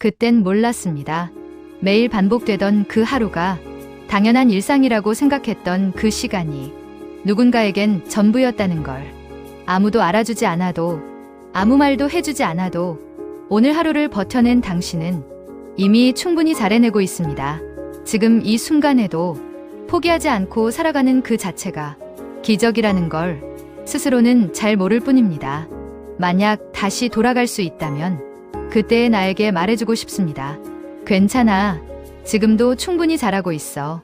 그땐 몰랐습니다. 매일 반복되던 그 하루가 당연한 일상이라고 생각했던 그 시간이 누군가에겐 전부였다는 걸. 아무도 알아주지 않아도, 아무 말도 해주지 않아도 오늘 하루를 버텨낸 당신은 이미 충분히 잘 해내고 있습니다. 지금 이 순간에도 포기하지 않고 살아가는 그 자체가 기적이라는 걸 스스로는 잘 모를 뿐입니다. 만약 다시 돌아갈 수 있다면 그때의 나에게 말해주고 싶습니다. 괜찮아. 지금도 충분히 잘하고 있어.